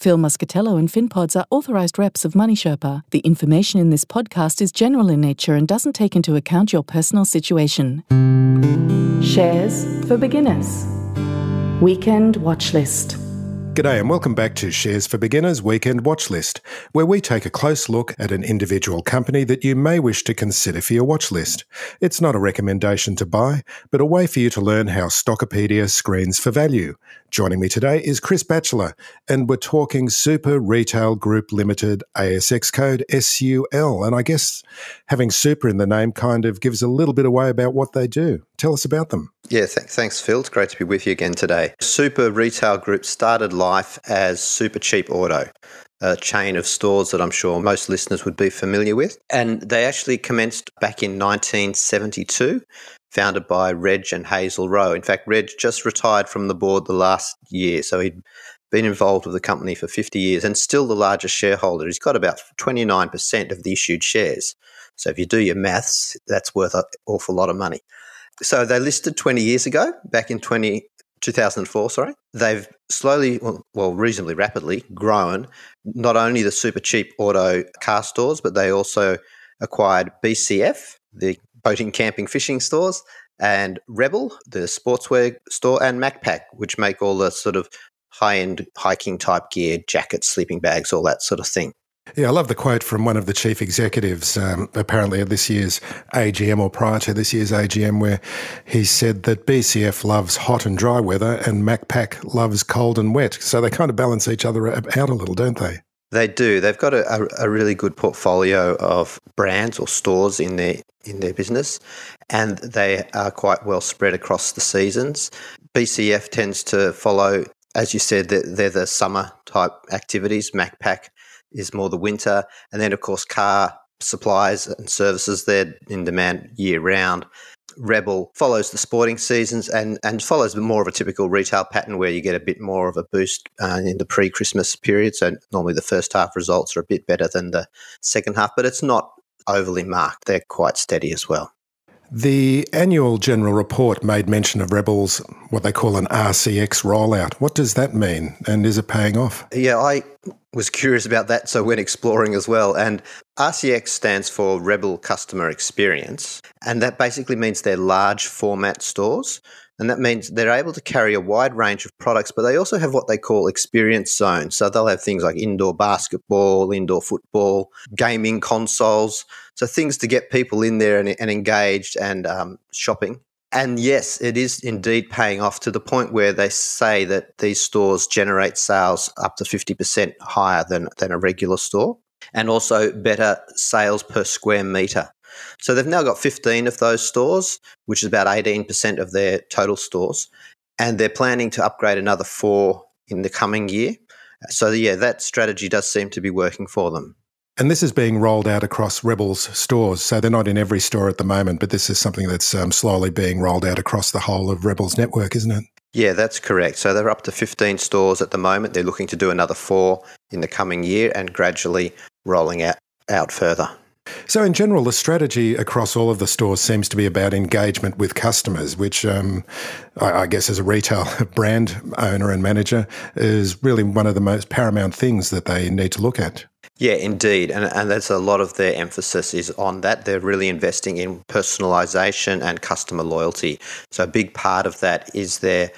Phil Muscatello and Finpods are authorised reps of Money Sherpa. The information in this podcast is general in nature and doesn't take into account your personal situation. Shares for beginners. Weekend Watchlist. G'day and welcome back to Shares for Beginners Weekend Watchlist, where we take a close look at an individual company that you may wish to consider for your watchlist. It's not a recommendation to buy, but a way for you to learn how Stockopedia screens for value. Joining me today is Chris Batchelor, and we're talking Super Retail Group Limited, ASX code SUL. And I guess having super in the name kind of gives a little bit away about what they do. Tell us about them. Yeah, thanks, Phil. It's great to be with you again today. Super Retail Group started life as Super Cheap Auto, a chain of stores that I'm sure most listeners would be familiar with. And they actually commenced back in 1972, founded by Reg and Hazel Rowe. In fact, Reg just retired from the board the last year, so he'd been involved with the company for 50 years and still the largest shareholder. He's got about 29% of the issued shares. So if you do your maths, that's worth an awful lot of money. So they listed 20 years ago, back in 2004, sorry. They've slowly, reasonably rapidly grown not only the super cheap auto car stores, but they also acquired BCF, the boating, camping, fishing stores, and Rebel, the sportswear store, and Macpac, which make all the sort of high-end hiking type gear, jackets, sleeping bags, all that sort of thing. Yeah, I love the quote from one of the chief executives, apparently at this year's AGM or prior to this year's AGM, where he said that BCF loves hot and dry weather and Macpac loves cold and wet. So they kind of balance each other out a little, don't they? They do. They've got a really good portfolio of brands or stores in their business, and they are quite well spread across the seasons. BCF tends to follow, as you said, they're the summer type activities. Macpac is more the winter. And then, of course, car supplies and services, they're in demand year-round. Rebel follows the sporting seasons and follows more of a typical retail pattern where you get a bit more of a boost in the pre-Christmas period. So normally the first half results are a bit better than the second half, but it's not overly marked. They're quite steady as well. The annual general report made mention of Rebel's, what they call an RCX rollout. What does that mean, and is it paying off? Yeah, I was curious about that, so went exploring as well. And RCX stands for Rebel Customer Experience, and that basically means they're large format stores. And that means they're able to carry a wide range of products, but they also have what they call experience zones. So they'll have things like indoor basketball, indoor football, gaming consoles. So things to get people in there and engaged and shopping. And yes, it is indeed paying off to the point where they say that these stores generate sales up to 50% higher than a regular store, and also better sales per square metre. So they've now got 15 of those stores, which is about 18% of their total stores, and they're planning to upgrade another 4 in the coming year. So yeah, that strategy does seem to be working for them. And this is being rolled out across Rebel's stores. So they're not in every store at the moment, but this is something that's slowly being rolled out across the whole of Rebel's network, isn't it? Yeah, that's correct. So they're up to 15 stores at the moment. They're looking to do another 4 in the coming year and gradually rolling out further. So in general, the strategy across all of the stores seems to be about engagement with customers, which I guess as a retail brand owner and manager is really one of the most paramount things that they need to look at. Yeah, indeed. And that's a lot of their emphasis is on that. They're really investing in personalisation and customer loyalty. So a big part of that is their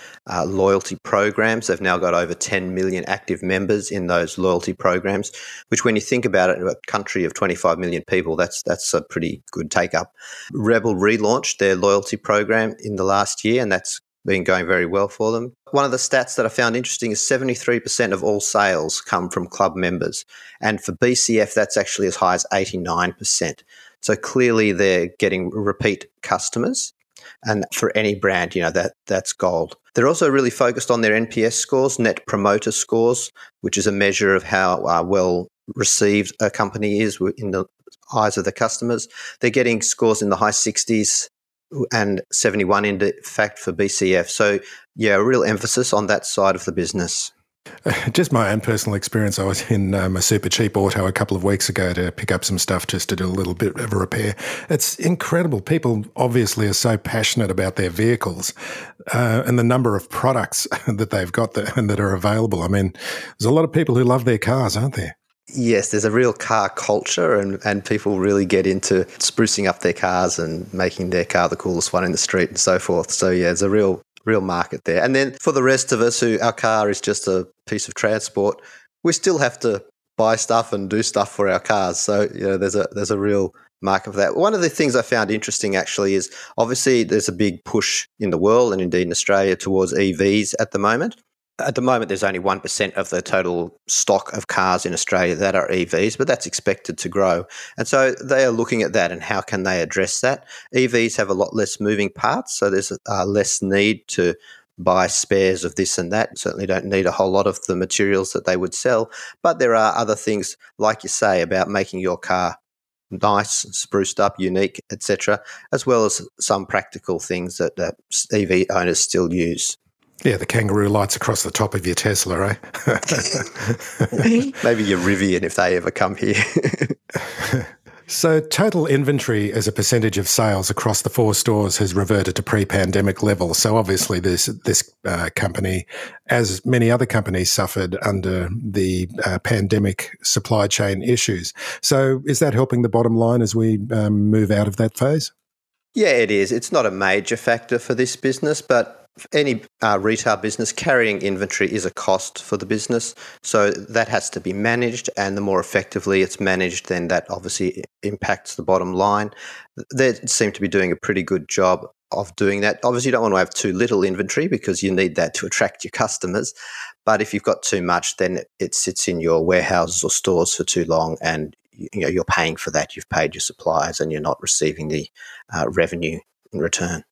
loyalty programs. They've now got over 10 million active members in those loyalty programs, which when you think about it, in a country of 25 million people, that's a pretty good take-up. Rebel relaunched their loyalty program in the last year, and that's been going very well for them. One of the stats that I found interesting is 73% of all sales come from club members. And for BCF, that's actually as high as 89%. So clearly they're getting repeat customers. And for any brand, that's gold. They're also really focused on their NPS scores, Net Promoter Scores, which is a measure of how well received a company is in the eyes of the customers. They're getting scores in the high 60s, and 71 in fact for BCF. So yeah, a real emphasis on that side of the business. Just my own personal experience. I was in a super cheap auto a couple of weeks ago to pick up some stuff just to do a little bit of a repair. It's incredible. People obviously are so passionate about their vehicles and the number of products that they've got that are available. I mean, there's a lot of people who love their cars, aren't there? Yes, there's a real car culture and people really get into sprucing up their cars and making their car the coolest one in the street and so forth. So yeah, there's a real market there. And then for the rest of us who our car is just a piece of transport, we still have to buy stuff and do stuff for our cars. So there's a real market for that. One of the things I found interesting actually is obviously there's a big push in the world and indeed in Australia towards EVs at the moment. At the moment, there's only 1% of the total stock of cars in Australia that are EVs, but that's expected to grow. And so they are looking at that and how can they address that. EVs have a lot less moving parts, so there's less need to buy spares of this and that. Certainly don't need a whole lot of the materials that they would sell. But there are other things, like you say, about making your car nice, spruced up, unique, etc., as well as some practical things that EV owners still use. Yeah, the kangaroo lights across the top of your Tesla, eh? Maybe your Rivian if they ever come here. So total inventory as a percentage of sales across the 4 stores has reverted to pre-pandemic levels. So obviously this company, as many other companies, suffered under the pandemic supply chain issues. So is that helping the bottom line as we move out of that phase? Yeah, it is. It's not a major factor for this business, but any retail business, carrying inventory is a cost for the business. So that has to be managed, and the more effectively it's managed, then that obviously impacts the bottom line. They seem to be doing a pretty good job of doing that. Obviously, you don't want to have too little inventory because you need that to attract your customers. But if you've got too much, then it sits in your warehouses or stores for too long, and you're paying for that. You've paid your suppliers and you're not receiving the revenue in return.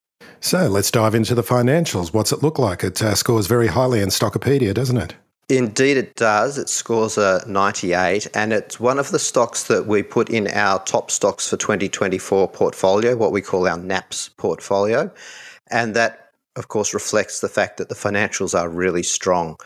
So let's dive into the financials. What's it look like? It scores very highly in Stockopedia, doesn't it? Indeed it does. It scores a 98, and it's one of the stocks that we put in our top stocks for 2024 portfolio, what we call our NAPS portfolio. And that, of course, reflects the fact that the financials are really strong.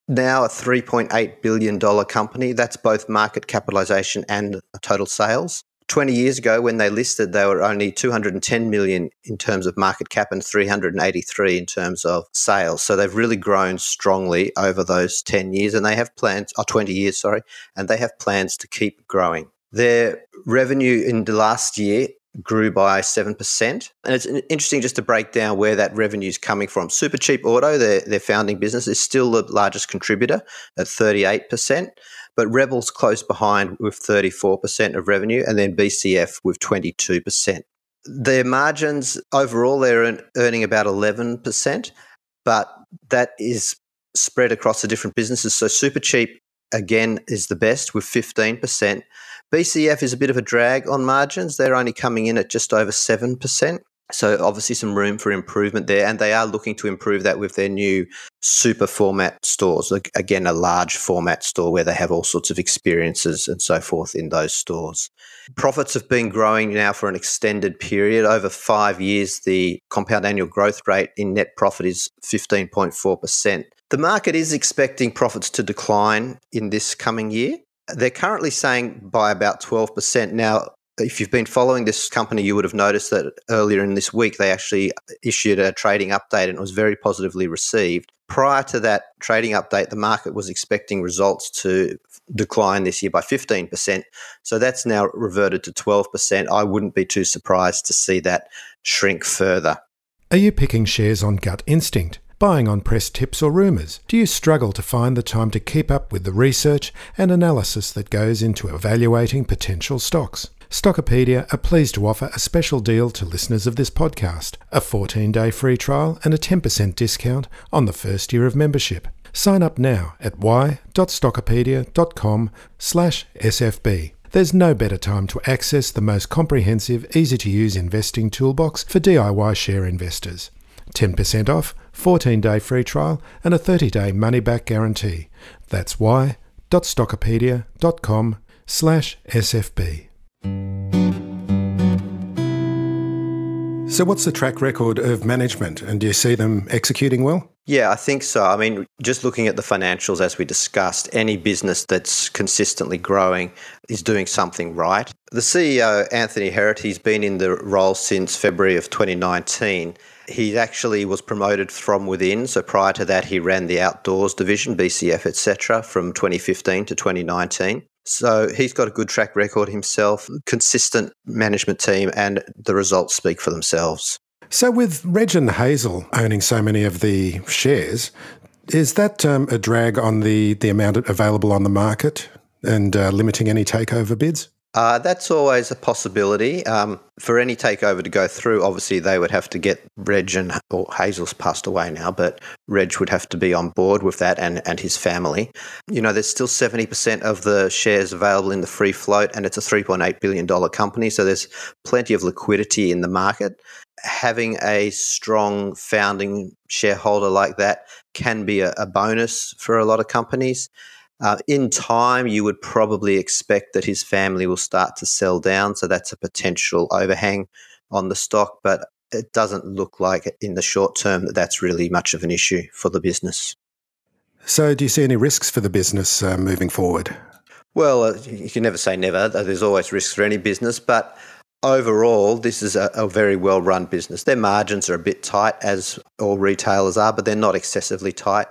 Now a $3.8 billion company, that's both market capitalisation and total sales. 20 years ago when they listed, they were only 210 million in terms of market cap and 383 in terms of sales. So they've really grown strongly over those 10 years, and they have plans, 20 years, sorry, and they have plans to keep growing. Their revenue in the last year grew by 7%. And it's interesting just to break down where that revenue is coming from. Supercheap Auto, their founding business, is still the largest contributor at 38%. But Rebel's close behind with 34% of revenue, and then BCF with 22%. Their margins overall, they're earning about 11%, but that is spread across the different businesses. So Supercheap, again, is the best with 15%. BCF is a bit of a drag on margins. They're only coming in at just over 7%. So obviously some room for improvement there, and they are looking to improve that with their new super format stores. Again, a large format store where they have all sorts of experiences and so forth in those stores. Profits have been growing now for an extended period. Over 5 years, the compound annual growth rate in net profit is 15.4%. The market is expecting profits to decline in this coming year. They're currently saying by about 12%. Now, if you've been following this company, you would have noticed that earlier in this week, they actually issued a trading update and it was very positively received. Prior to that trading update, the market was expecting results to decline this year by 15%. So that's now reverted to 12%. I wouldn't be too surprised to see that shrink further. Are you picking shares on gut instinct? Buying on press tips or rumours? Do you struggle to find the time to keep up with the research and analysis that goes into evaluating potential stocks? Stockopedia are pleased to offer a special deal to listeners of this podcast, a 14-day free trial and a 10% discount on the first year of membership. Sign up now at y.stockopedia.com/SFB. There's no better time to access the most comprehensive, easy-to-use investing toolbox for DIY share investors. 10% off, 14-day free trial and a 30-day money-back guarantee. That's y.stockopedia.com/SFB. So what's the track record of management, and do you see them executing well? Yeah, I think so. I mean, just looking at the financials as we discussed, any business that's consistently growing is doing something right. The CEO, Anthony Herrity, he's been in the role since February of 2019. He actually was promoted from within. So prior to that, he ran the outdoors division, BCF, etc., from 2015 to 2019. So he's got a good track record himself, consistent management team, and the results speak for themselves. So with Reg and Hazel owning so many of the shares, is that a drag on the amount available on the market and limiting any takeover bids? That's always a possibility. For any takeover to go through, obviously they would have to get Reg or Hazel's passed away now, but Reg would have to be on board with that and his family. You know, there's still 70% of the shares available in the free float, and it's a $3.8 billion company, so there's plenty of liquidity in the market. Having a strong founding shareholder like that can be a bonus for a lot of companies. In time, you would probably expect that his family will start to sell down, so that's a potential overhang on the stock, but it doesn't look like in the short term that that's really much of an issue for the business. So do you see any risks for the business moving forward? Well, you can never say never. There's always risks for any business, but overall, this is a very well-run business. Their margins are a bit tight, as all retailers are, but they're not excessively tight.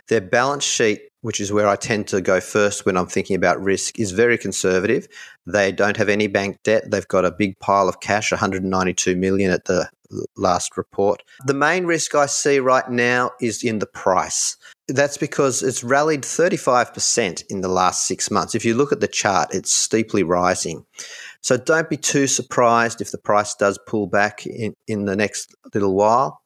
Their balance sheet, which is where I tend to go first when I'm thinking about risk, is very conservative. They don't have any bank debt. They've got a big pile of cash, $192 million at the last report. The main risk I see right now is in the price. That's because it's rallied 35% in the last 6 months. If you look at the chart, it's steeply rising. So don't be too surprised if the price does pull back in the next little while.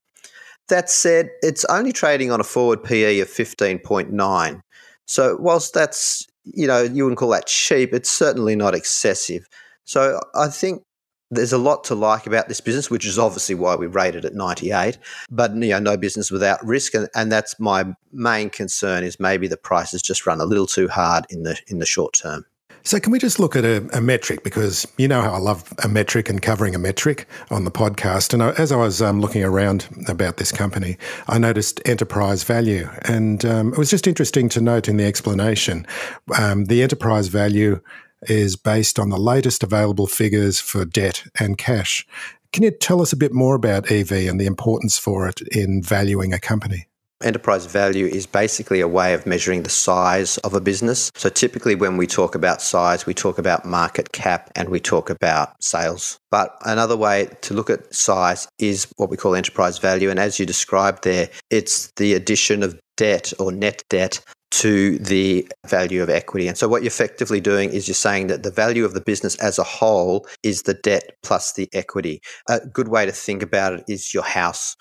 That said, it's only trading on a forward PE of 15.9. So whilst that's, you wouldn't call that cheap, it's certainly not excessive. So I think there's a lot to like about this business, which is obviously why we rated at 98, but no business without risk. And that's my main concern, is maybe the price has just run a little too hard in the short term. So can we just look at a metric? Because you know how I love a metric and covering a metric on the podcast. And as I was looking around about this company, I noticed enterprise value. And it was just interesting to note in the explanation, the enterprise value is based on the latest available figures for debt and cash. Can you tell us a bit more about EV and the importance for it in valuing a company? Enterprise value is basically a way of measuring the size of a business. So typically when we talk about size, we talk about market cap and we talk about sales. But another way to look at size is what we call enterprise value. And as you described there, it's the addition of debt or net debt to the value of equity. And so what you're effectively doing is you're saying that the value of the business as a whole is the debt plus the equity. A good way to think about it is your house.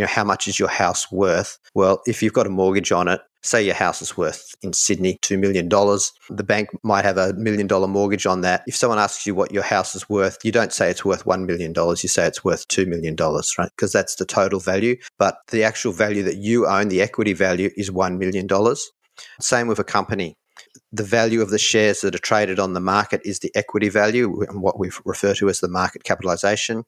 How much is your house worth? Well, if you've got a mortgage on it, say your house is worth in Sydney $2 million, the bank might have $1 million mortgage on that. If someone asks you what your house is worth, you don't say it's worth $1 million, you say it's worth $2 million, right? Because that's the total value. But the actual value that you own, the equity value, is $1 million. Same with a company. The value of the shares that are traded on the market is the equity value, and what we refer to as the market capitalization.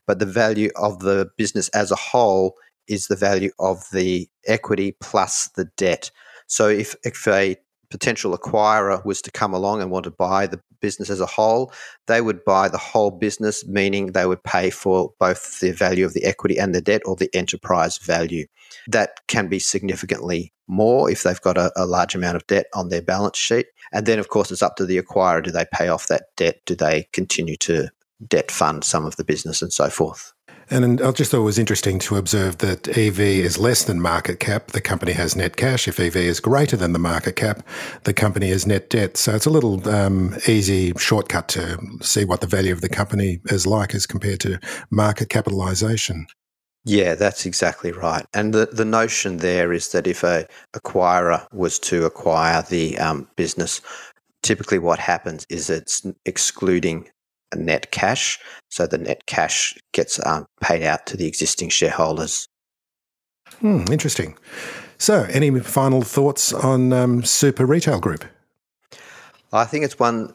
But the value of the business as a whole is the value of the equity plus the debt. So if a potential acquirer was to come along and want to buy the business as a whole, they would buy the whole business, meaning they would pay for both the value of the equity and the debt, or the enterprise value. That can be significantly more if they've got a large amount of debt on their balance sheet. And then, of course, it's up to the acquirer. Do they pay off that debt? Do they continue to debt fund some of the business and so forth? And I just thought it was interesting to observe that EV is less than market cap. The company has net cash. If EV is greater than the market cap, the company has net debt. So it's a little easy shortcut to see what the value of the company is like as compared to market capitalisation. Yeah, that's exactly right. And the notion there is that if a acquirer was to acquire the business, typically what happens is it's excluding net cash. So the net cash gets paid out to the existing shareholders. Interesting. So any final thoughts on Super Retail Group? I think it's one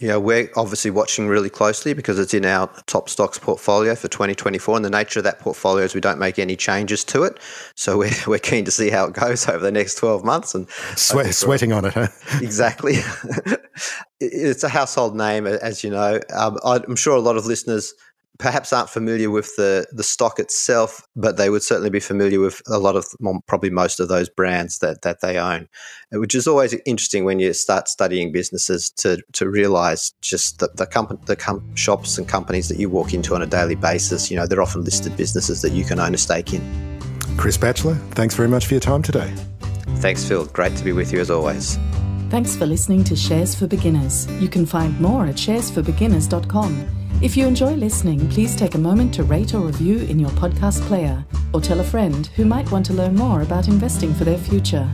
We're obviously watching really closely because it's in our top stocks portfolio for 2024, and the nature of that portfolio is we don't make any changes to it. So we're keen to see how it goes over the next 12 months. And sweating on it, huh? Exactly. It's a household name, as you know. I'm sure a lot of listeners perhaps aren't familiar with the stock itself, but they would certainly be familiar with a lot of, probably most of those brands that they own, which is always interesting when you start studying businesses to realise just the shops and companies that you walk into on a daily basis. They're often listed businesses that you can own a stake in. Chris Batchelor, thanks very much for your time today. Thanks, Phil. Great to be with you as always. Thanks for listening to Shares for Beginners. You can find more at sharesforbeginners.com. If you enjoy listening, please take a moment to rate or review in your podcast player, or tell a friend who might want to learn more about investing for their future.